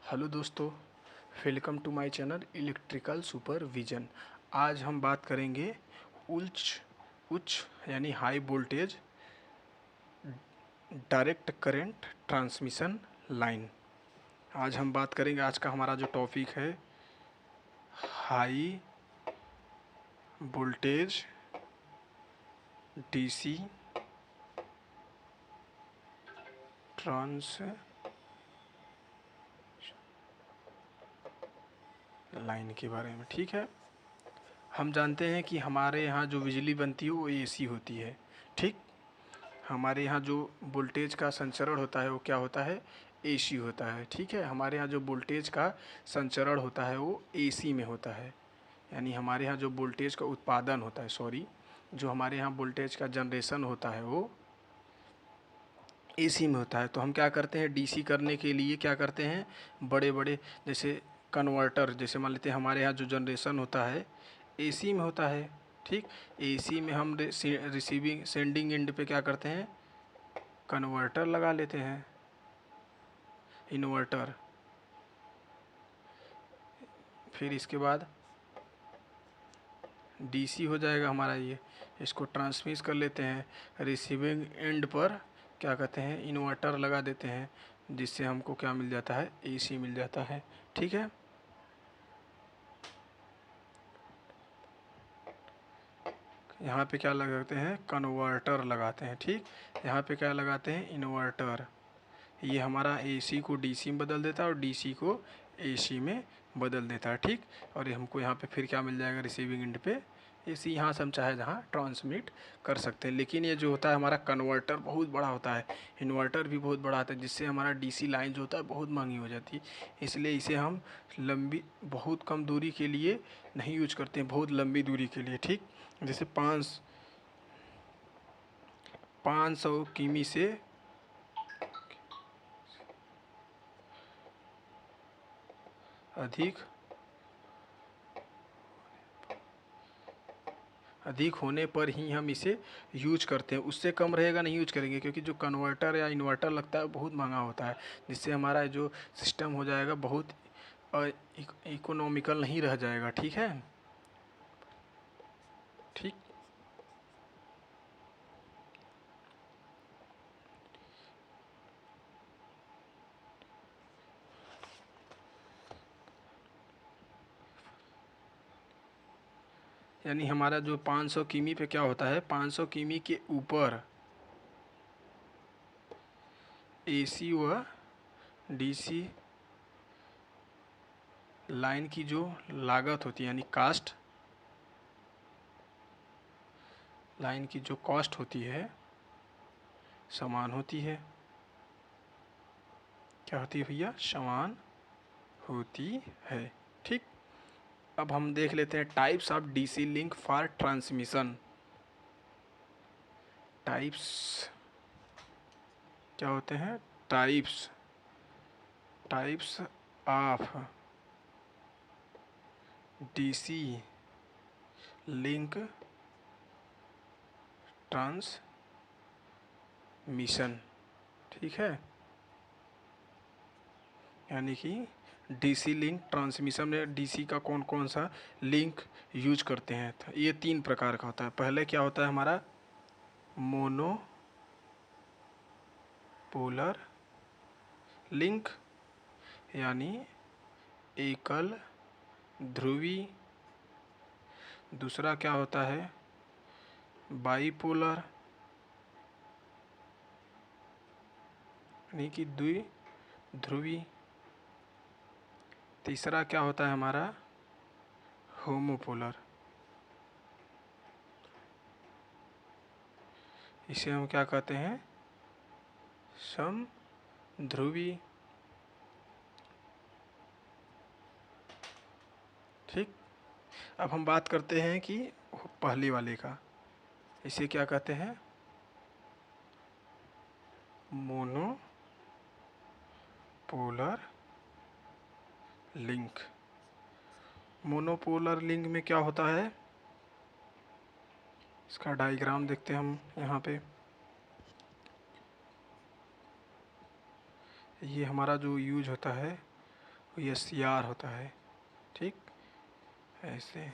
Hello दोस्तों, welcome to my channel electrical supervision. आज हम बात करेंगे उच्च उच्च यानी high voltage direct current transmission line. आज हम बात करेंगे, आज का हमारा जो टॉपिक है high voltage DC trans line के बारे में। ठीक है, हम जानते हैं कि हमारे यहाँ जो बिजली बनती है वो एसी होती है। ठीक, हमारे यहाँ जो वोल्टेज का संचरण होता है वो क्या होता है, एसी होता है। ठीक है, हमारे यहाँ जो वोल्टेज का संचरण होता है वो एसी में होता है, यानी हमारे यहाँ जो वोल्टेज का उत्पादन होता है, जो हमारे यहाँ वोल्टेज का जनरेशन होता है वो एसी में होता है। तो हम क्या करते हैं, डीसी करने के लिए क्या करते हैं, बड़े बड़े जैसे कन्वर्टर, जैसे मान लेते हैं हमारे यहाँ जो जनरेशन होता है एसी में होता है। ठीक, एसी में हम रिसीविंग सेंडिंग एंड पे क्या करते हैं, कन्वर्टर लगा लेते हैं, इन्वर्टर। फिर इसके बाद डीसी हो जाएगा हमारा ये, इसको ट्रांसमिट कर लेते हैं। रिसीविंग एंड पर क्या कहते हैं, इन्वर्टर लगा देते हैं, जिससे हमको क्या मिल जाता है, एसी मिल जाता है। ठीक है, यहाँ पे क्या लगाते हैं, कन्वर्टर लगाते हैं। ठीक, यहाँ पे क्या लगाते हैं, इन्वर्टर। ये हमारा एसी को डीसी में बदल देता है और डीसी को एसी में बदल देता है। ठीक, और ये हमको यहाँ पे फिर क्या मिल जाएगा, रिसीविंग एंड पे एसी। यहाँ से हम चाहे जहाँ ट्रांसमिट कर सकते हैं। लेकिन ये जो होता है हमारा कन्वर्टर बहुत बड़ा होता है, इन्वर्टर भी बहुत बड़ा आता है, जिससे हमारा डीसी लाइन जो होता है बहुत महंगी हो जाती है। इसलिए इसे हम लंबी, बहुत कम दूरी के लिए नहीं यूज करते हैं, बहुत लंबी दूरी के लिए। ठीक, जैसे 500 किमी से अधिक होने पर ही हम इसे यूज करते हैं। उससे कम रहेगा नहीं यूज करेंगे, क्योंकि जो कन्वर्टर या इन्वर्टर लगता है बहुत महंगा होता है, जिससे हमारा जो सिस्टम हो जाएगा बहुत इकोनॉमिकल नहीं रह जाएगा। ठीक है, ठीक, यानी हमारा जो 500 किमी पे क्या होता है, 500 किमी के ऊपर एसी व डीसी लाइन की जो लागत होती है, यानी कास्ट, लाइन की जो कॉस्ट होती है समान होती है। क्या होती है भैया, समान होती है। ठीक, अब हम देख लेते हैं types of DC link for transmission. Types क्या होते हैं, types types of DC link transmission. ठीक है, यानी कि डीसी लिंक ट्रांसमिशन में डीसी का कौन कौन सा लिंक यूज करते हैं। तो ये 3 प्रकार का होता है। पहले क्या होता है हमारा, मोनोपोलर लिंक, यानी एकल ध्रुवी। दूसरा क्या होता है, बाईपोलर, यानी कि द्विध्रुवी। तीसरा क्या होता है हमारा, होमोपोलर। इसे हम क्या कहते हैं, समध्रुवी। ठीक, अब हम बात करते हैं कि पहले वाले का, इसे क्या कहते हैं, मोनोपोलर लिंक। मोनोपोलर लिंक में क्या होता है, इसका डायग्राम देखते हैं हम यहाँ पे। ये हमारा जो यूज होता है ये सी आर होता है, ठीक, ऐसे।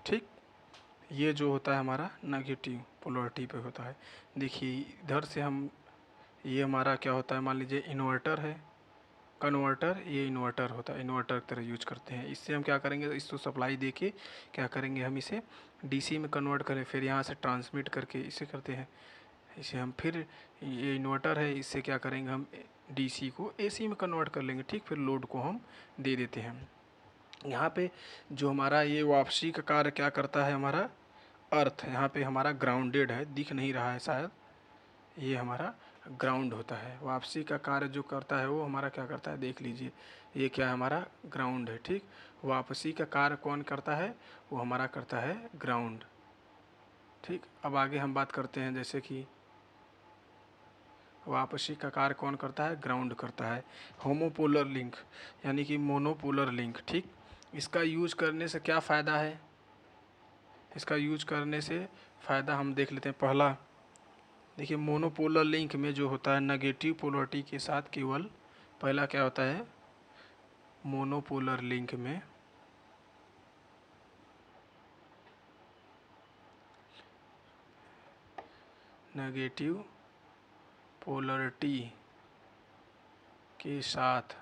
ठीक, ये जो होता है हमारा नेगेटिव पोलरिटी पे होता है। देखिए इधर से हम, ये हमारा क्या होता है, मान लीजिए इन्वर्टर है, कन्वर्टर, ये इन्वर्टर होता है, इन्वर्टर की तरह यूज करते हैं। इससे हम क्या करेंगे, इसको सप्लाई दे के क्या करेंगे, हम इसे डीसी में कन्वर्ट करें, फिर यहाँ से ट्रांसमिट करके इसे करते हैं। इसे हम फिर, ये इन्वर्टर है, इससे क्या करेंगे, हम डीसी को एसी में कन्वर्ट कर लेंगे, ठीक, फिर लोड को हम दे देते हैं। यहाँ पे जो हमारा ये वापसी का कार्य क्या करता है, हमारा अर्थ यहाँ पे हमारा ग्राउंडेड है, दिख नहीं रहा है शायद, ये हमारा ग्राउंड होता है। वापसी का कार्य जो करता है वो हमारा क्या करता है, देख लीजिए, ये क्या है, हमारा ग्राउंड है, ठीक। वापसी का कार्य कौन करता है, वो हमारा करता है ग्राउंड, ठीक। अब आगे हम बात करते हैं, जैसे कि वापसी का कार्य कौन करता है, ग्राउंड करता है। होमोपोलर लिंक यानी कि मोनोपोलर लिंक, ठीक। इसका यूज करने से क्या फ़ायदा है, इसका यूज करने से फ़ायदा हम देख लेते हैं। पहला, देखिए मोनोपोलर लिंक में जो होता है नेगेटिव पोलरिटी के साथ केवल, पहला क्या होता है, मोनोपोलर लिंक में नेगेटिव पोलरिटी के साथ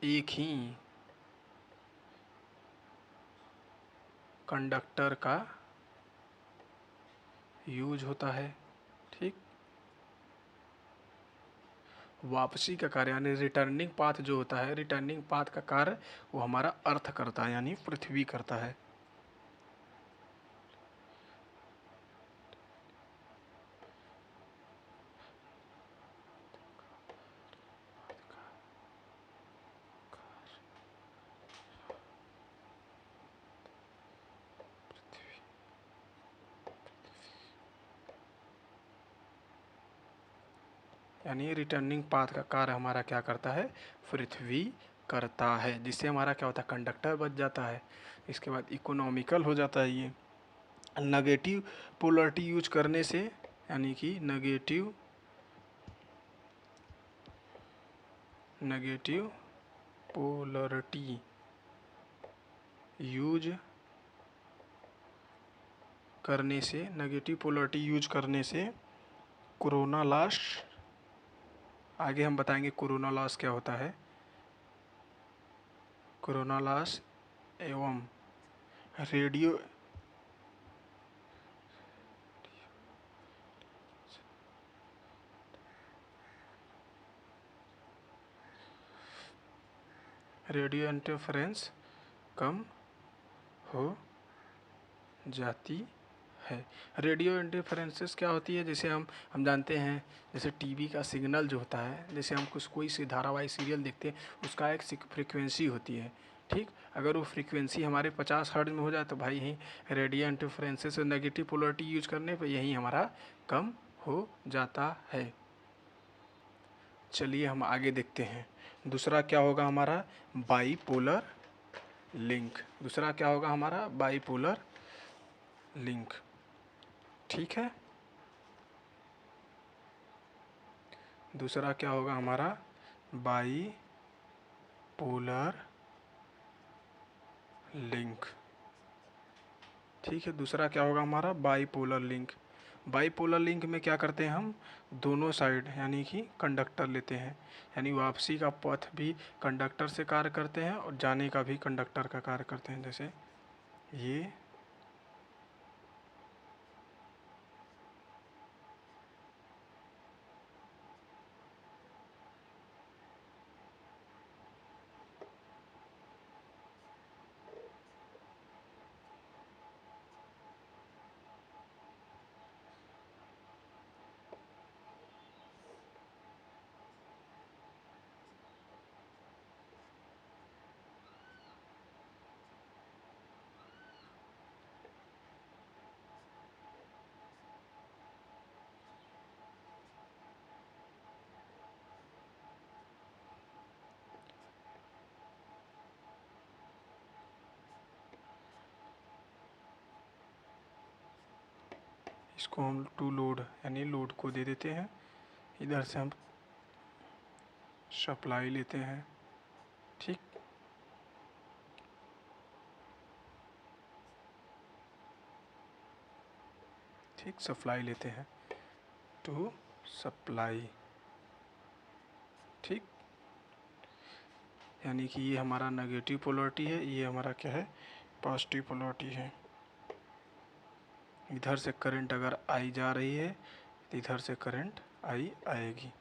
एक ही कंडक्टर का यूज होता है, ठीक। वापसी का कार्य यानी रिटर्निंग पाथ जो होता है, रिटर्निंग पाथ का कार्य वो हमारा अर्थ करता है, यानी पृथ्वी करता है। यानी रिटर्निंग पाथ का कार्य हमारा क्या करता है, पृथ्वी करता है, जिससे हमारा क्या होता है, कंडक्टर बच जाता है। इसके बाद इकोनॉमिकल हो जाता है ये। नेगेटिव पोलरिटी यूज करने से, यानी कि नेगेटिव पोलरिटी यूज करने से, नेगेटिव पोलरिटी यूज करने से कोरोना लॉस, आगे हम बताएंगे कोरोना लॉस क्या होता है। कोरोना लॉस एवं रेडियो रेडियो इंटरफेरेंस कम हो जाती है। रेडियो इंटरफेरेंसेस क्या होती है, जैसे हम जानते हैं, जैसे टीवी का सिग्नल जो होता है, जैसे हम कुछ कोई सी धारावाहिक सीरियल देखते हैं, उसका एक फ्रीक्वेंसी होती है, ठीक। अगर वो फ्रीक्वेंसी हमारे 50 हर्ट्ज में हो जाए तो भाई यहीं रेडियो इंटरफेरेंसेस और नेगेटिव पोलरिटी यूज करने पर यहीं हमारा कम हो जाता है। चलिए हम आगे देखते हैं। दूसरा क्या होगा हमारा, बाईपोलर लिंक। दूसरा क्या होगा हमारा, बाईपोलर लिंक, ठीक है। दूसरा क्या होगा हमारा, बाईपोलर लिंक, ठीक है। दूसरा क्या होगा हमारा, बाईपोलर लिंक। बाईपोलर लिंक में क्या करते हैं हम, दोनों साइड यानी कि कंडक्टर लेते हैं, यानी वापसी का पथ भी कंडक्टर से कार्य करते हैं और जाने का भी कंडक्टर का कार्य करते हैं। जैसे ये इसको हम टू लोड यानी लोड को दे देते हैं। इधर से हम सप्लाई लेते हैं। ठीक, ठीक, सप्लाई लेते हैं टू सप्लाई। ठीक, यानी कि ये हमारा नेगेटिव पोलरिटी है, ये हमारा क्या है, पॉजिटिव पोलरिटी है। इधर से करंट अगर आई जा रही है तो इधर से करंट आई आएगी।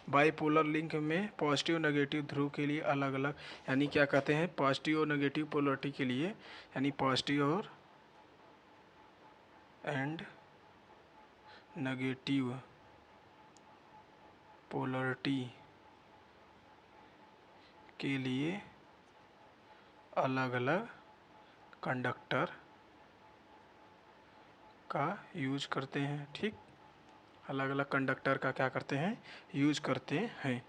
बाईपोलर लिंक में पॉजिटिव नेगेटिव ध्रुव के लिए अलग अलग, यानी क्या कहते हैं, पॉजिटिव और नेगेटिव पोलरिटी के लिए, यानी पॉजिटिव और एंड नेगेटिव पोलरिटी के लिए अलग अलग कंडक्टर का यूज करते हैं। ठीक, अलग अलग कंडक्टर का क्या करते हैं, यूज करते हैं।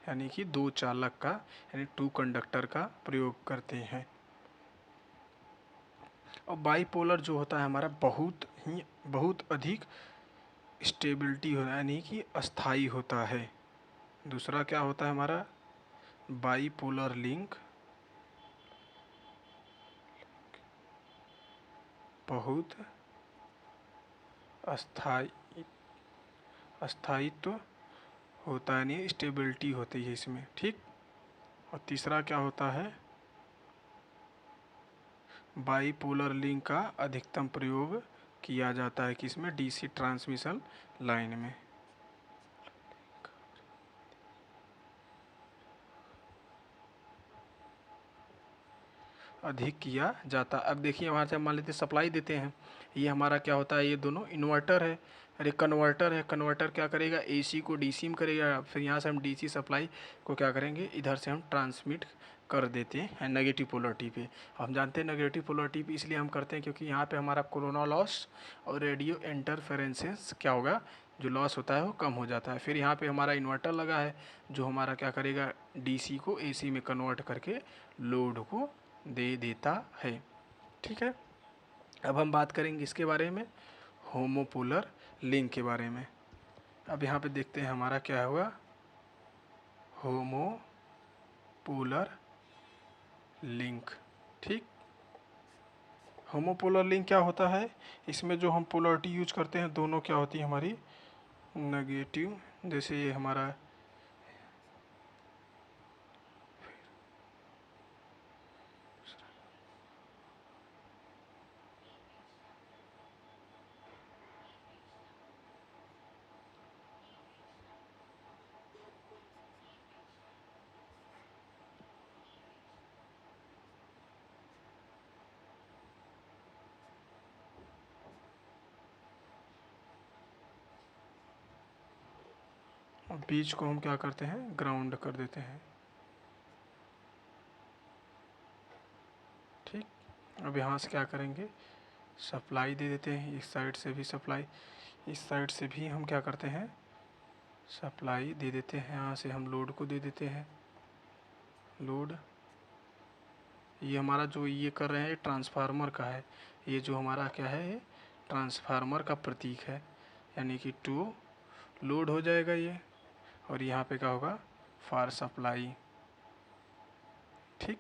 यानी कि दो चालक का, यानी टू कंडक्टर का प्रयोग करते हैं। और बाईपोलर जो होता है हमारा बहुत अधिक स्टेबिलिटी हो, यानी कि अस्थाई होता है। दूसरा क्या होता है हमारा, बाईपोलर लिंक बहुत अस्थायित्व होता है, यानी स्टेबिलिटी होती है इसमें। ठीक, और तीसरा क्या होता है, बाईपोलर लिंक का अधिकतम प्रयोग किया जाता है किसमें, डीसी ट्रांसमिशन लाइन में। अधिक किया जाता। अब देखिए वहाँ से मान लेते सप्लाई देते हैं, ये हमारा क्या होता है, ये दोनों इन्वर्टर है, अरे कन्वर्टर है। कन्वर्टर क्या करेगा, एसी को डीसी में करेगा, फिर यहाँ से हम डीसी सप्लाई को क्या करेंगे, इधर से हम ट्रांसमिट कर देते हैं नेगेटिव पोलरिटी पे। हम जानते हैं नेगेटिव पोलरिटी पे इसलिए हम करते हैं क्योंकि यहाँ पे हमारा कोरोना लॉस और रेडियो इंटरफेरेंसेस क्या होगा, जो लॉस होता है वो कम हो जाता है। फिर यहाँ पे हमारा इन्वर्टर लगा है जो हमारा क्या करेगा, डीसी को एसी में कन्वर्ट करके लोड को दे देता है। ठीक है, अब हम बात करेंगे इसके बारे में, होमोपोलर लिंक के बारे में। अब यहाँ पे देखते हैं हमारा क्या हुआ, होमोपोलर लिंक। ठीक, होमोपोलर लिंक क्या होता है, इसमें जो हम पोलरिटी यूज करते हैं दोनों क्या होती है हमारी नेगेटिव, जैसे ये हमारा बीच को हम क्या करते हैं, ग्राउंड कर देते हैं। ठीक, अब यहाँ से क्या करेंगे, सप्लाई दे देते हैं, इस साइड से भी सप्लाई, इस साइड से भी हम क्या करते हैं, सप्लाई दे देते हैं। यहाँ से हम लोड को दे देते हैं, लोड। ये हमारा जो ये कर रहे हैं ट्रांसफार्मर का है, ये जो हमारा क्या है, ये ट्रांसफार्मर का प्रतीक है, यानी कि टू लोड हो जाएगा ये, और यहाँ पे क्या होगा, फॉर सप्लाई। ठीक,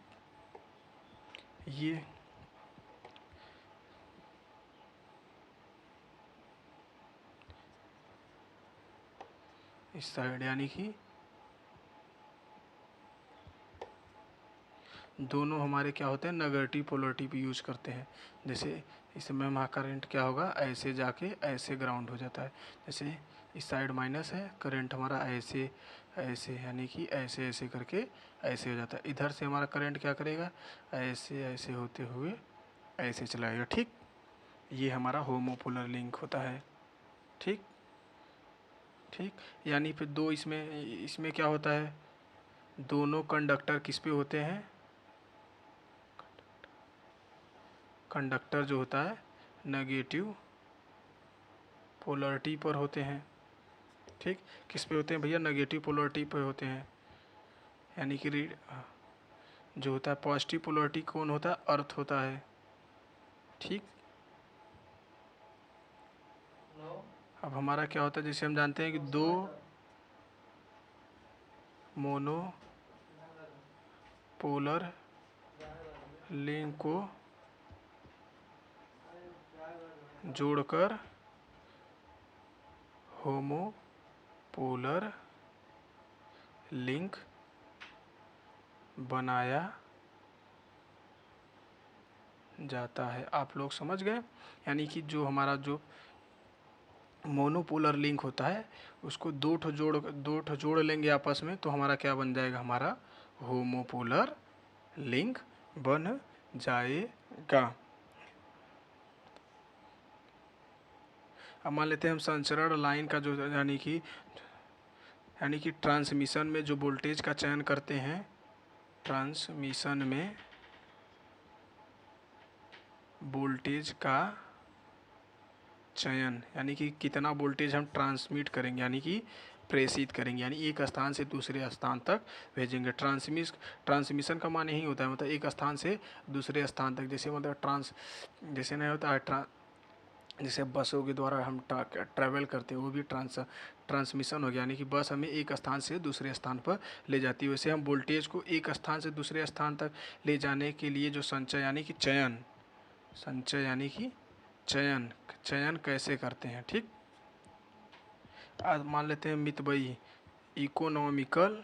ये इस साइड, यानी कि दोनों हमारे क्या होते हैं, नेगेटिव पोलरिटी पे यूज करते हैं। जैसे इसमें हमारा करंट क्या होगा, ऐसे जाके ऐसे ग्राउंड हो जाता है। जैसे इस साइड माइनस है, करंट हमारा ऐसे ऐसे, यानी कि ऐसे ऐसे करके ऐसे हो जाता है। इधर से हमारा करंट क्या करेगा, ऐसे ऐसे होते हुए ऐसे चलाएगा। ठीक, ये हमारा होमोपोलर लिंक होता है। ठीक, ठीक, यानी फिर दो इसमें इसमें क्या होता है, दोनों कंडक्टर किस पे होते हैं, कंडक्टर जो होता है नेगेटिव पोलरिटी पर होते हैं। ठीक, किस पे होते हैं भैया, नेगेटिव पोलरिटी पे होते हैं। यानी कि जो होता है पॉजिटिव पोलरिटी कौन होता है, अर्थ होता है। ठीक, अब हमारा क्या होता है, जैसे हम जानते हैं कि दो मोनो पोलर लिंक को जोड़कर होमो पोलर लिंक बनाया जाता है। आप लोग समझ गए? यानी कि जो हमारा जो मोनोपोलर लिंक होता है उसको दो ठो जोड़ लेंगे आपस में, तो हमारा क्या बन जाएगा, हमारा होमोपोलर लिंक बन जाएगा। अब मान लेते हैं हम संचरण लाइन का जो यानी कि ट्रांसमिशन में जो वोल्टेज का चयन करते हैं, ट्रांसमिशन में वोल्टेज का चयन यानी कि कितना वोल्टेज हम ट्रांसमिट करेंगे, यानी कि प्रेषित करेंगे, यानी एक स्थान से दूसरे स्थान तक भेजेंगे। ट्रांसमिशन का मान यही होता है, मतलब एक स्थान से दूसरे स्थान तक। जैसे मतलब जैसे नहीं होता है जैसे बसों के द्वारा हम ट्रैवल करते हैं, वो भी ट्रांसमिशन हो गया, यानी कि बस हमें एक स्थान से दूसरे स्थान पर ले जाती है। वैसे हम वोल्टेज को एक स्थान से दूसरे स्थान तक ले जाने के लिए जो संचय यानी कि चयन कैसे करते हैं, ठीक। आज मान लेते हैं मितव्ययी इकोनॉमिकल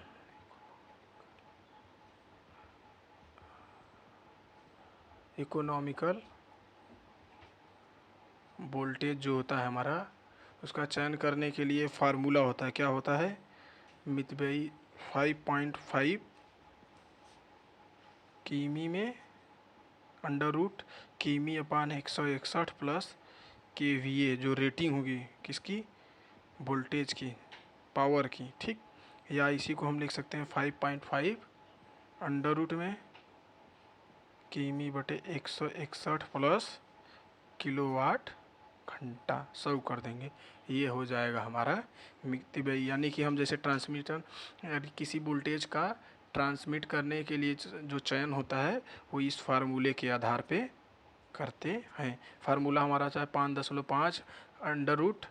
वोल्टेज जो होता है हमारा, उसका चयन करने के लिए फार्मूला होता है। क्या होता है? मितव्ययी 5.5 किमी में अंडर रूट किमी अपान 161 प्लस KVA, जो रेटिंग होगी किसकी, वोल्टेज की, पावर की, ठीक। या इसी को हम लिख सकते हैं 5.5 अंडर रूट में किमी बटे 161 प्लस किलोवाट घंटा 100 कर देंगे। ये हो जाएगा हमारा मितव्ययी, यानी कि हम जैसे किसी वोल्टेज का ट्रांसमिट करने के लिए जो चयन होता है वो इस फार्मूले के आधार पे करते हैं। फार्मूला हमारा चाहे 5.5 अंडर रूट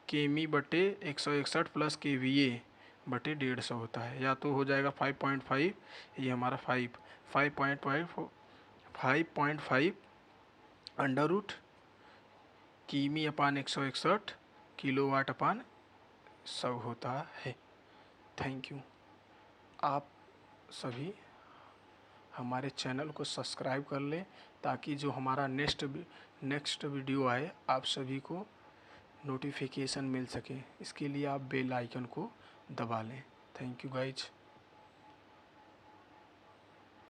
किमी बटे 161 प्लस KVA बटे 150 होता है। या तो हो जाएगा 5.5, ये हमारा 5.5 अंडर रूट किमी अपान 161 किलोवाट अपान 100 होता है। Thank you. आप सभी हमारे चैनल को सब्सक्राइब कर लें ताकि जो हमारा नेक्स्ट वीडियो आए आप सभी को नोटिफिकेशन मिल सके। इसके लिए आप बेल आइकन को दबा लें। Thank you guys.